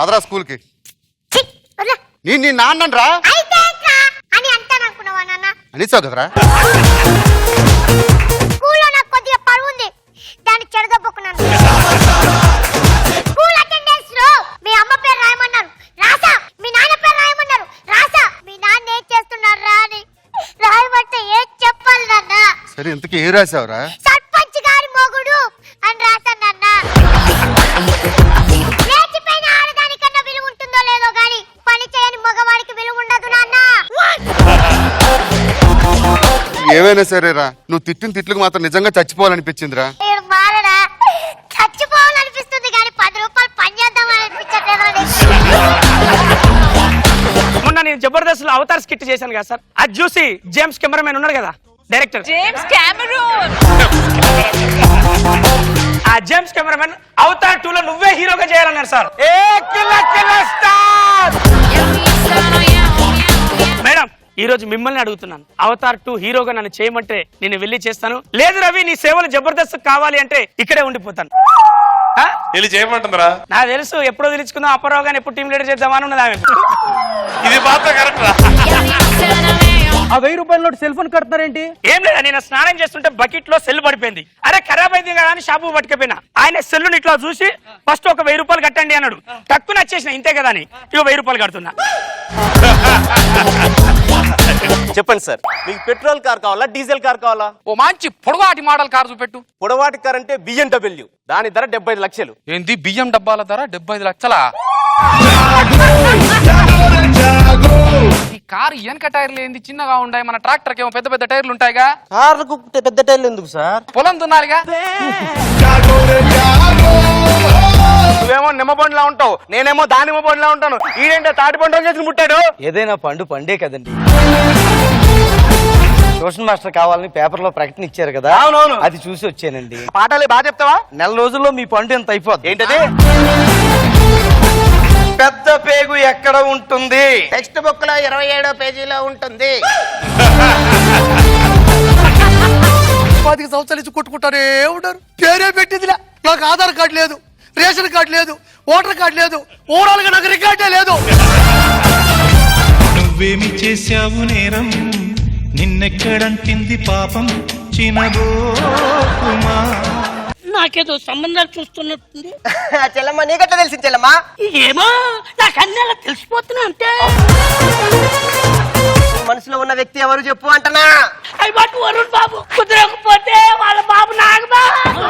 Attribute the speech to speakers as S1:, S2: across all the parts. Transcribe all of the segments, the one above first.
S1: పదరా school కి. నీ నాన్నరా
S2: అని అంటాననుకున్నావా నాన్న?
S1: అనిసావు కదరా.
S2: స్కూల్లో నాకు కొద్దిగా పరువు ఉంది, దాన్ని చెడదొప్పుకున్నాను. స్కూల్ అటెండెన్స్ లో మీ అమ్మ పేరు రాయమన్నారు, రాసా. మీ నాన్న పేరు రాయమన్నారు, రాసా. మీ నాన్న ఏం చేస్తున్నారా అని రాయమంటే ఏం చెప్పాలి నాన్న?
S1: సరే ఇంతకీ ఏం రాసావురా?
S2: సర్పంచ్ గారి మొగుడు అని రాశాను నాన్న. లేచిపోయిన ఆడదానికన్నా విలువ ఉంటుందో లేదో గాని పని చేయని మగవాడికి విలువ ఉండదు నాన్న.
S1: ఏమైనా సరేరా, నువ్వు తిట్టిన తిట్లకు మాత్రం నిజంగా చచ్చిపోవాలనిపించిందిరా.
S2: నేను మారడా, చచ్చిపోవాలనిపిస్తుంది కానీ 10 రూపాయలు పని చేద్దామని అనిపించట్లేదు.
S3: మొన్న నేను జబర్దస్త్ లో అవతార్ స్కిట్ చేశాను కదా సార్, అది చూసి జేమ్స్ కెమెరామెన్ ఉన్నాడు కదా డైరెక్టర్,
S4: జేమ్స్ కెమెరూన్,
S3: ఆ జేమ్స్ కెమెరామెన్ అవతార్ 2 లో నువ్వే హీరోగా చేయాలన్నారు సార్. మేడం ఈ రోజు మిమ్మల్ని అడుగుతున్నాను, అవతార్ 2 హీరోగా నన్ను చేయమంటే నేను వెళ్ళి చేస్తాను, లేదు రవి నీ సేవలు జబర్దస్త్ కావాలి అంటే ఇక్కడే ఉండిపోతాను.
S5: వెళ్ళి చేయమంటుందిరా.
S3: నాకు తెలుసు ఎప్పుడో తెలుసుకుందాం, అప్పరావు గాని ఎప్పుడు టీం లీడర్ చేద్దామని ఉన్నది ఆమె.
S5: ఇది మాత్రం కరెక్ట్ రా.
S6: ఆ 1000 రూపాయల నోటు సెల్ ఫోన్ కడుతున్నారేంటి?
S3: ఏం లేదా, నేను స్నానం చేస్తుంటే బకెట్ లో సెల్ పడిపోయింది, అరే ఖరాబ్ అయింది కదా అని షాపు పట్టుకపోయినా, ఆయన సెల్లుని ఇట్లా చూసి ఫస్ట్ ఒక 1000 రూపాయలు కట్టండి అన్నాడు, తక్కువ నచ్చేసిన ఇంతే కదా అని ఇక 1000 రూపాయలు కడుతున్నా.
S7: చెప్పండి సార్, మీకు పెట్రోల్ కార్ కావాలా డీజిల్ కార్ కావాలా?
S8: ఓ మంచి పొడవాటి మోడల్ కార్ చూపెట్టు.
S7: పొడవాటి కార్ అంటే BMW, దాని ధర 75 లక్షలు.
S8: ఏంది బియ్యం డబ్బాల ధర 75 లక్షలా? ఈ కారు వెనక టైర్లు ఏంది చిన్నగా ఉన్నాయి, మన ట్రాక్టర్ కేమో పెద్ద పెద్ద టైర్లు ఉంటాయిగా.
S7: కార్లకు పెద్ద టైర్లు ఎందుకు సార్?
S8: పొలం దున్నాలిగా.
S7: నువ్వేమో నిమ్మ పండులా ఉంటావు, నేనేమో దానిమ్మ పండులా ఉంటాను. ఈడేంటే తాటి పండు చేసి ముట్టాడు.
S6: ఏదైనా పండే కదండి. ట్యూషన్ మాస్టర్ కావాలని పేపర్ లో ప్రకటన ఇచ్చారు కదా,
S7: అవునవును,
S6: అది చూసి వచ్చానండి.
S7: పాఠాలే బాగా చెప్తావా?
S6: నెల రోజుల్లో మీ పండు ఎంత అయిపోద్ది.
S7: ఏంటది?
S6: పెద్ద పేగు ఎక్కడ ఉంటుంది?
S7: టెక్స్ట్ బుక్ లో 27వ పేజీలో ఉంటుంది.
S9: 10 సంవత్సరాల నుంచి కొట్టుకుంటారే ఉంటారు. పేరే పెట్టిందిలా. నాకు ఆధార్ కార్డు లేదు, రేషన్ కార్డు లేదు, ఓటర్ కార్డు లేదు, ఓవరాల్ గా నాకు రికార్డే లేదు.
S10: నువ్వేమి చేశావు నేరం, నిన్నెక్కడంటింది పాపం చినబోకుమా.
S4: నాకేదో సంబంధాలు చూస్తున్నట్టుంది.
S7: చెల్లమ్మ నీకట్ట తెలిసింది చెల్లమ్మా?
S4: ఏమో నాకు అన్నీ అలా తెలిసిపోతున్నా అంతే.
S7: మనసులో ఉన్న వ్యక్తి ఎవరు చెప్పు అంటనా?
S4: అవి బాటు వరుణ్ బాబు, కుదరకపోతే వాళ్ళ బాబు నాగబాబు.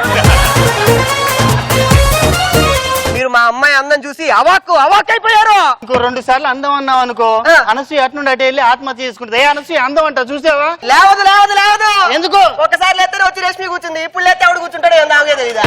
S7: మీరు మా అమ్మాయి అందం చూసి అవాక్ అయిపోయారు.
S6: ఇంకో 2 సార్లు అందం అన్నావు అనుకో, అనసూయ అటు నుండి అటు వెళ్ళి ఆత్మహత్య చేసుకుంటుంది. అనసూయ అందం అంట చూసావా?
S7: లేవదు
S6: ఎందుకు?
S7: ఒకసారి లేతే వచ్చి రేష్మి కూర్చుంది, ఇప్పుడు లేతే ఆవిడ కూర్చుంటాడు, ఏం నాకే తెలీదా?